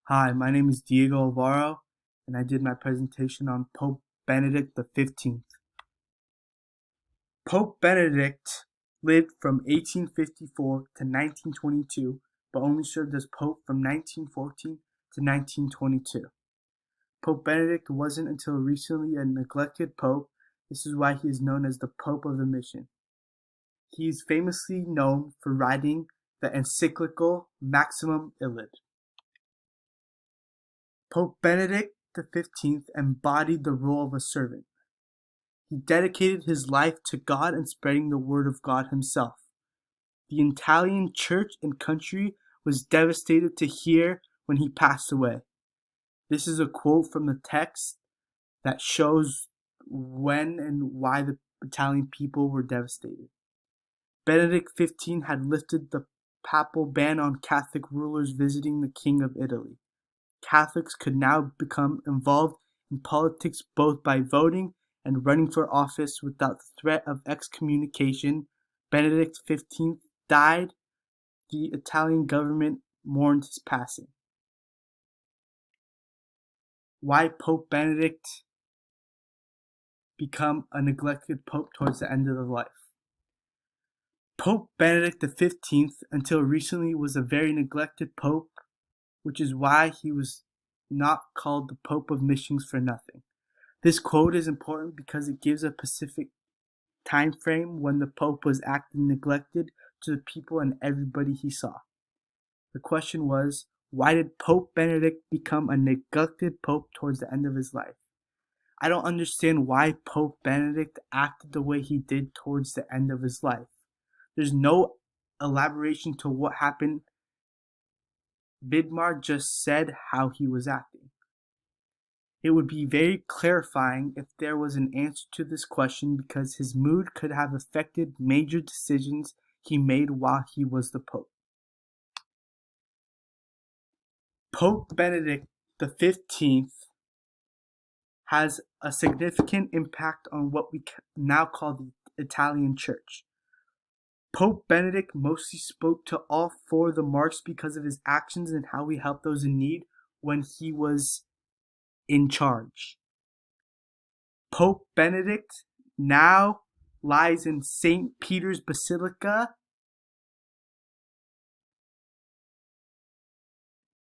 Hi, my name is Diego Alvaro, and I did my presentation on Pope Benedict XV. Pope Benedict lived from 1854 to 1922, but only served as Pope from 1914 to 1922. Pope Benedict wasn't until recently a neglected pope. This is why he is known as the Pope of the Mission. He is famously known for writing the encyclical Maximum Illud. Pope Benedict XV embodied the role of a servant. He dedicated his life to God and spreading the word of God himself. The Italian church and country was devastated to hear when he passed away. This is a quote from the text that shows when and why the Italian people were devastated. Benedict XV had lifted the papal ban on Catholic rulers visiting the King of Italy. Catholics could now become involved in politics both by voting and running for office without the threat of excommunication. Benedict XV died. The Italian government mourned his passing. Why Pope Benedict become a neglected pope towards the end of his life? Pope Benedict XV, until recently, was a very neglected pope, which is why he was not called the Pope of Missions for nothing. This quote is important because it gives a specific time frame when the Pope was acting neglected to the people and everybody he saw. The question was, why did Pope Benedict become a neglected Pope towards the end of his life? I don't understand why Pope Benedict acted the way he did towards the end of his life. There's no elaboration to what happened. Vidmar just said how he was acting. It would be very clarifying if there was an answer to this question because his mood could have affected major decisions he made while he was the Pope. Pope Benedict XV has a significant impact on what we now call the Italian Church. Pope Benedict mostly spoke to all four of the marks because of his actions and how he helped those in need when he was in charge. Pope Benedict now lies in St. Peter's Basilica